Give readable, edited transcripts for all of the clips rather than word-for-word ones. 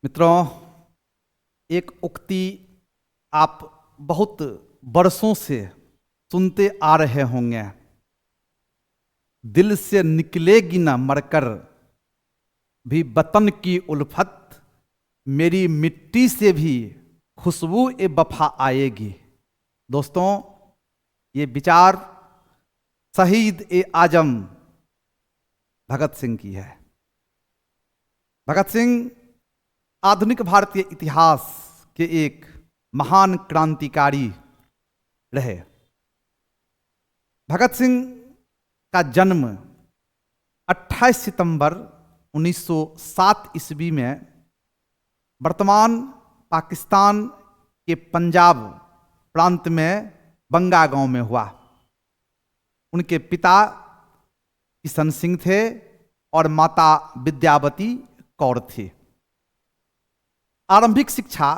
मित्रों, एक उक्ति आप बहुत बरसों से सुनते आ रहे होंगे। दिल से निकलेगी न मरकर भी वतन की उल्फत, मेरी मिट्टी से भी खुशबू ए वफा आएगी। दोस्तों, ये विचार शहीद ए आजम भगत सिंह की है। भगत सिंह आधुनिक भारतीय इतिहास के एक महान क्रांतिकारी रहे। भगत सिंह का जन्म 28 सितंबर 1907 ईस्वी में वर्तमान पाकिस्तान के पंजाब प्रांत में बंगा गांव में हुआ। उनके पिता किशन सिंह थे और माता विद्यावती कौर थी। आरंभिक शिक्षा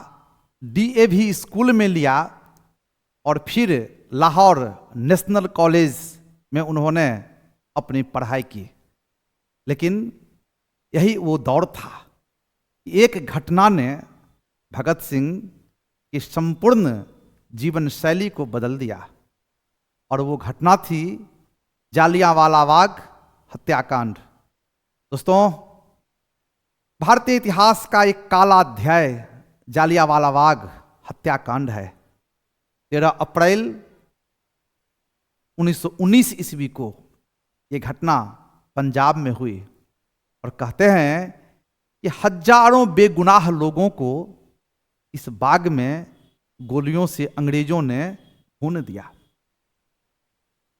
डीएवी स्कूल में लिया और फिर लाहौर नेशनल कॉलेज में उन्होंने अपनी पढ़ाई की। लेकिन यही वो दौर था, एक घटना ने भगत सिंह की संपूर्ण जीवन शैली को बदल दिया, और वो घटना थी जालियांवाला बाग हत्याकांड। दोस्तों, भारतीय इतिहास का एक काला अध्याय जालियांवाला बाग हत्याकांड है। 13 अप्रैल 1919 ईस्वी को ये घटना पंजाब में हुई, और कहते हैं कि हजारों बेगुनाह लोगों को इस बाग में गोलियों से अंग्रेजों ने भून दिया,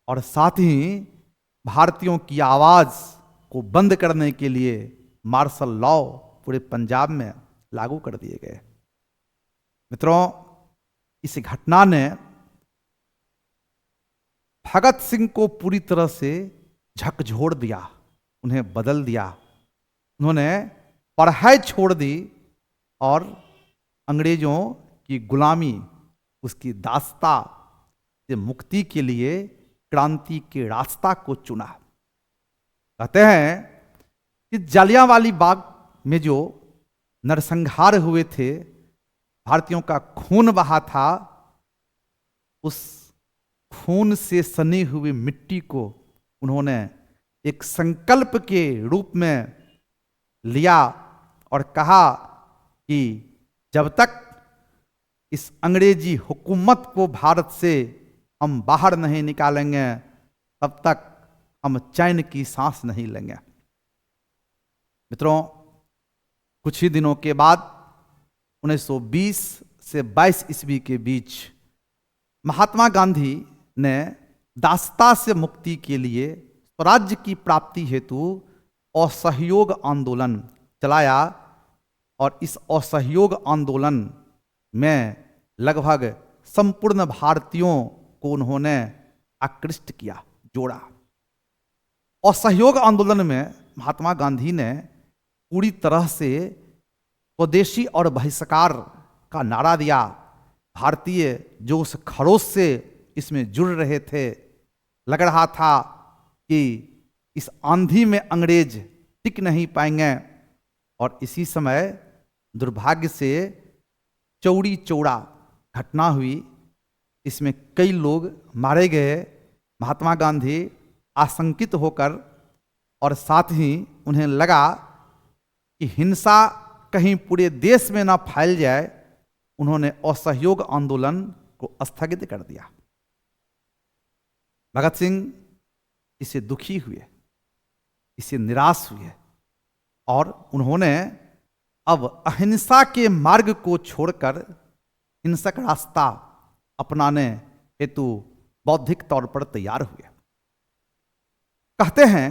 और साथ ही भारतीयों की आवाज को बंद करने के लिए मार्शल लॉ पूरे पंजाब में लागू कर दिए गए। मित्रों, इस घटना ने भगत सिंह को पूरी तरह से झकझोर दिया, उन्हें बदल दिया। उन्होंने पढ़ाई छोड़ दी और अंग्रेजों की गुलामी, उसकी दास्ता से मुक्ति के लिए क्रांति के रास्ता को चुना। कहते हैं कि जालियांवाला बाग में जो नरसंहार हुए थे, भारतीयों का खून बहा था, उस खून से सनी हुई मिट्टी को उन्होंने एक संकल्प के रूप में लिया और कहा कि जब तक इस अंग्रेजी हुकूमत को भारत से हम बाहर नहीं निकालेंगे, तब तक हम चैन की सांस नहीं लेंगे। मित्रों, कुछ ही दिनों के बाद 1920 से 22 ईस्वी के बीच महात्मा गांधी ने दास्ता से मुक्ति के लिए स्वराज्य की प्राप्ति हेतु असहयोग आंदोलन चलाया, और इस असहयोग आंदोलन में लगभग संपूर्ण भारतीयों को उन्होंने आकृष्ट किया, जोड़ा। असहयोग आंदोलन में महात्मा गांधी ने पूरी तरह से स्वदेशी और बहिष्कार का नारा दिया। भारतीय जो उस खरोश से इसमें जुड़ रहे थे, लग रहा था कि इस आंधी में अंग्रेज टिक नहीं पाएंगे, और इसी समय दुर्भाग्य से चौड़ी चौड़ा घटना हुई। इसमें कई लोग मारे गए। महात्मा गांधी आशंकित होकर, और साथ ही उन्हें लगा कि हिंसा कहीं पूरे देश में ना फैल जाए, उन्होंने असहयोग आंदोलन को स्थगित कर दिया। भगत सिंह इससे दुखी हुए, इससे निराश हुए, और उन्होंने अब अहिंसा के मार्ग को छोड़कर हिंसक रास्ता अपनाने हेतु बौद्धिक तौर पर तैयार हुए। कहते हैं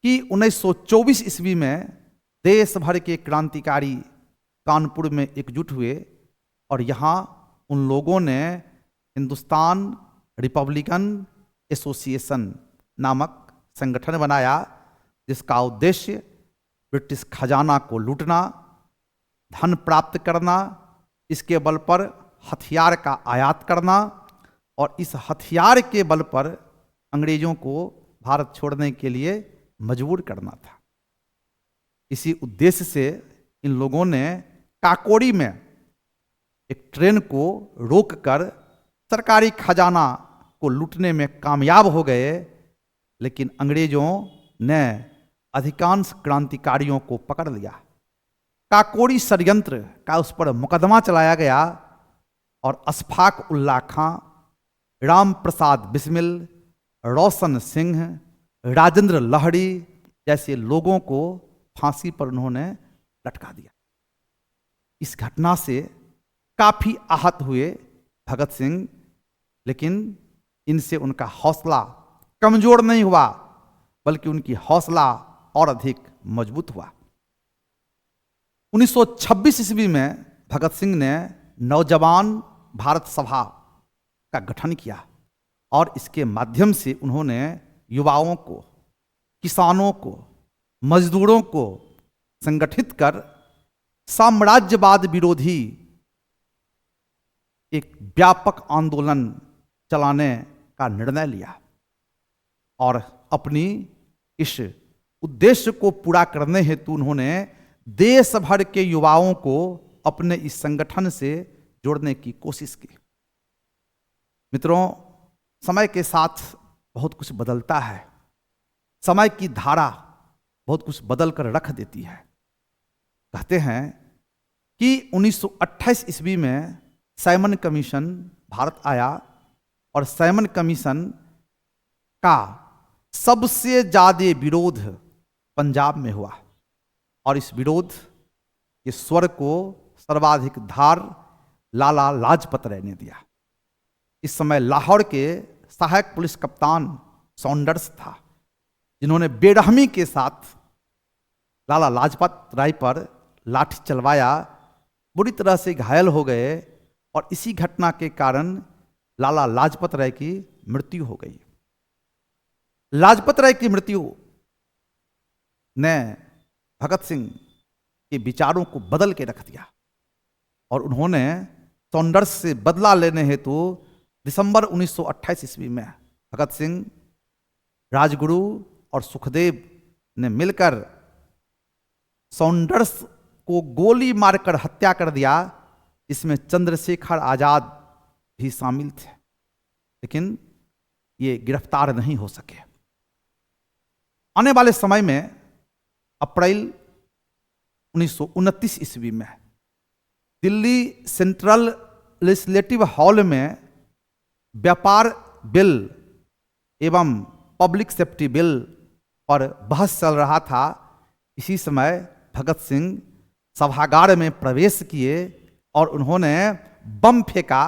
कि 1924 ईस्वी में देश भर के क्रांतिकारी कानपुर में एकजुट हुए, और यहाँ उन लोगों ने हिंदुस्तान रिपब्लिकन एसोसिएशन नामक संगठन बनाया, जिसका उद्देश्य ब्रिटिश खजाना को लूटना, धन प्राप्त करना, इसके बल पर हथियार का आयात करना, और इस हथियार के बल पर अंग्रेजों को भारत छोड़ने के लिए मजबूर करना था। इसी उद्देश्य से इन लोगों ने काकोरी में एक ट्रेन को रोककर सरकारी खजाना को लूटने में कामयाब हो गए, लेकिन अंग्रेजों ने अधिकांश क्रांतिकारियों को पकड़ लिया। काकोरी षड्यंत्र का उस पर मुकदमा चलाया गया और अशफाक उल्ला खां, राम प्रसाद बिस्मिल, रोशन सिंह, राजेंद्र लाहिड़ी जैसे लोगों को फांसी पर उन्होंने लटका दिया। इस घटना से काफी आहत हुए भगत सिंह, लेकिन इनसे उनका हौसला कमजोर नहीं हुआ, बल्कि उनकी हौसला और अधिक मजबूत हुआ। 1926 ईस्वी में भगत सिंह ने नौजवान भारत सभा का गठन किया और इसके माध्यम से उन्होंने युवाओं को, किसानों को, मजदूरों को संगठित कर साम्राज्यवाद विरोधी एक व्यापक आंदोलन चलाने का निर्णय लिया और अपनी इस उद्देश्य को पूरा करने हेतु उन्होंने देश भर के युवाओं को अपने इस संगठन से जोड़ने की कोशिश की। मित्रों, समय के साथ बहुत कुछ बदलता है, समय की धारा बहुत कुछ बदल कर रख देती है। कहते हैं कि 1928 ईस्वी में साइमन कमीशन भारत आया और साइमन कमीशन का सबसे ज्यादा विरोध पंजाब में हुआ और इस विरोध के स्वर को सर्वाधिक धार लाला लाजपत राय ने दिया। इस समय लाहौर के सहायक पुलिस कप्तान सॉन्डर्स था, जिन्होंने बेरहमी के साथ लाला लाजपत राय पर लाठी चलवाया, बुरी तरह से घायल हो गए और इसी घटना के कारण लाला लाजपत राय की मृत्यु हो गई। लाजपत राय की मृत्यु ने भगत सिंह के विचारों को बदल के रख दिया और उन्होंने सॉन्डर्स से बदला लेने हेतु दिसंबर 1928 ईस्वी में भगत सिंह, राजगुरु और सुखदेव ने मिलकर सॉन्डर्स को गोली मारकर हत्या कर दिया। इसमें चंद्रशेखर आजाद भी शामिल थे, लेकिन ये गिरफ्तार नहीं हो सके। आने वाले समय में अप्रैल 1929 ईस्वी में दिल्ली सेंट्रल लेजिस्लेटिव हॉल में व्यापार बिल एवं पब्लिक सेफ्टी बिल पर बहस चल रहा था। इसी समय भगत सिंह सभागार में प्रवेश किए और उन्होंने बम फेंका,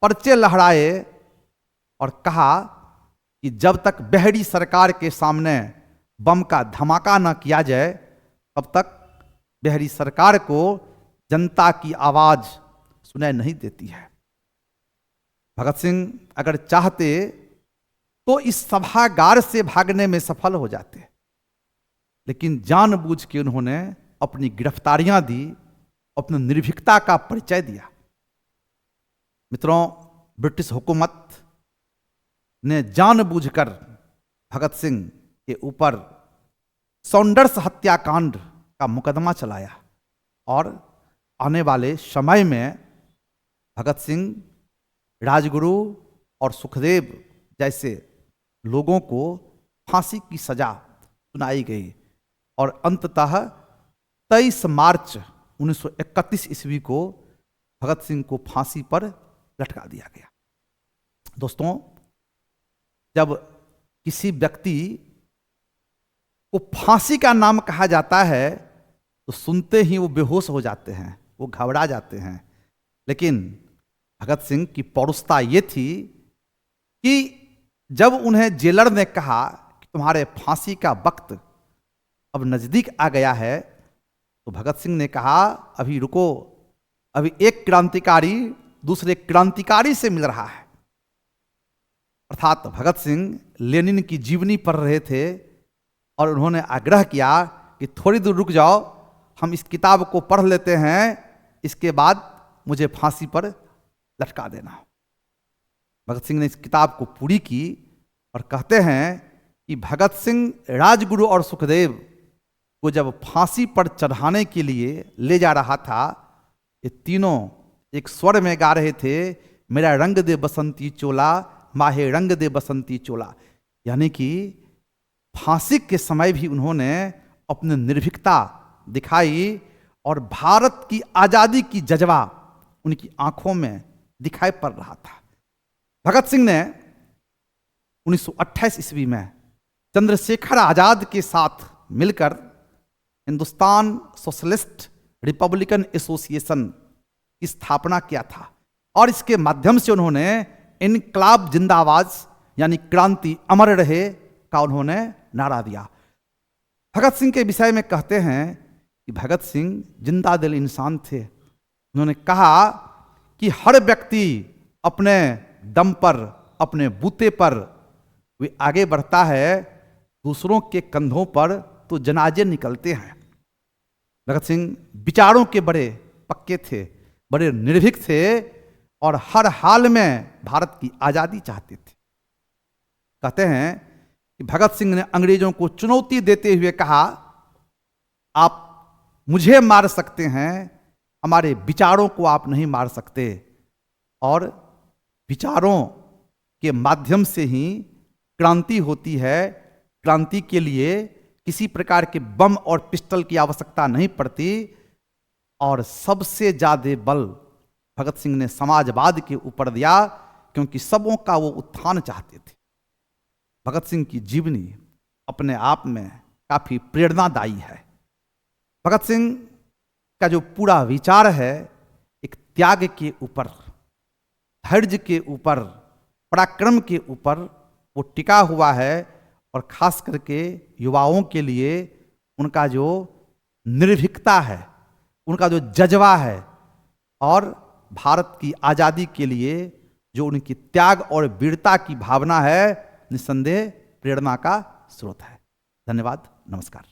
पर्चे लहराए और कहा कि जब तक बेहड़ी सरकार के सामने बम का धमाका न किया जाए, तब तक बेहड़ी सरकार को जनता की आवाज सुनाई नहीं देती है। भगत सिंह अगर चाहते तो इस सभागार से भागने में सफल हो जाते, लेकिन जानबूझ के उन्होंने अपनी गिरफ्तारियां दी, अपनी निर्भीकता का परिचय दिया। मित्रों, ब्रिटिश हुकूमत ने जानबूझकर भगत सिंह के ऊपर सॉन्डर्स हत्याकांड का मुकदमा चलाया और आने वाले समय में भगत सिंह, राजगुरु और सुखदेव जैसे लोगों को फांसी की सजा सुनाई गई और अंततः 23 मार्च 1931 ईस्वी को भगत सिंह को फांसी पर लटका दिया गया। दोस्तों, जब किसी व्यक्ति को फांसी का नाम कहा जाता है तो सुनते ही वो बेहोश हो जाते हैं, वो घबरा जाते हैं। लेकिन भगत सिंह की पौरुषता ये थी कि जब उन्हें जेलर ने कहा कि तुम्हारे फांसी का वक्त अब नजदीक आ गया है, तो भगत सिंह ने कहा अभी रुको, अभी एक क्रांतिकारी दूसरे क्रांतिकारी से मिल रहा है। अर्थात भगत सिंह लेनिन की जीवनी पढ़ रहे थे और उन्होंने आग्रह किया कि थोड़ी दूर रुक जाओ, हम इस किताब को पढ़ लेते हैं, इसके बाद मुझे फांसी पर लटका देना। भगत सिंह ने इस किताब को पूरी की और कहते हैं कि भगत सिंह, राजगुरु और सुखदेव को जब फांसी पर चढ़ाने के लिए ले जा रहा था, ये तीनों एक स्वर में गा रहे थे, मेरा रंग दे बसंती चोला, माहे रंग दे बसंती चोला। यानी कि फांसी के समय भी उन्होंने अपनी निर्भीकता दिखाई और भारत की आज़ादी की जज्बा उनकी आंखों में दिखाई पड़ रहा था। भगत सिंह ने 1928 ईस्वी में चंद्रशेखर आजाद के साथ मिलकर हिंदुस्तान सोशलिस्ट रिपब्लिकन एसोसिएशन की स्थापना किया था और इसके माध्यम से उन्होंने इनकलाब जिंदाबाद यानी क्रांति अमर रहे का उन्होंने नारा दिया। भगत सिंह के विषय में कहते हैं कि भगत सिंह जिंदा दिल इंसान थे। उन्होंने कहा कि हर व्यक्ति अपने दम पर, अपने बूते पर वे आगे बढ़ता है, दूसरों के कंधों पर तो जनाजे निकलते हैं। भगत सिंह विचारों के बड़े पक्के थे, बड़े निर्भीक थे और हर हाल में भारत की आज़ादी चाहते थे। कहते हैं कि भगत सिंह ने अंग्रेजों को चुनौती देते हुए कहा, आप मुझे मार सकते हैं, हमारे विचारों को आप नहीं मार सकते। और विचारों के माध्यम से ही क्रांति होती है। क्रांति के लिए किसी प्रकार के बम और पिस्टल की आवश्यकता नहीं पड़ती। और सबसे ज्यादा बल भगत सिंह ने समाजवाद के ऊपर दिया, क्योंकि सबों का वो उत्थान चाहते थे। भगत सिंह की जीवनी अपने आप में काफी प्रेरणादायी है। भगत सिंह का जो पूरा विचार है एक त्याग के ऊपर, धैर्य के ऊपर, पराक्रम के ऊपर वो टिका हुआ है। और खास करके युवाओं के लिए उनका जो निर्भीकता है, उनका जो जज्बा है और भारत की आज़ादी के लिए जो उनकी त्याग और वीरता की भावना है, निस्संदेह प्रेरणा का स्रोत है। धन्यवाद, नमस्कार।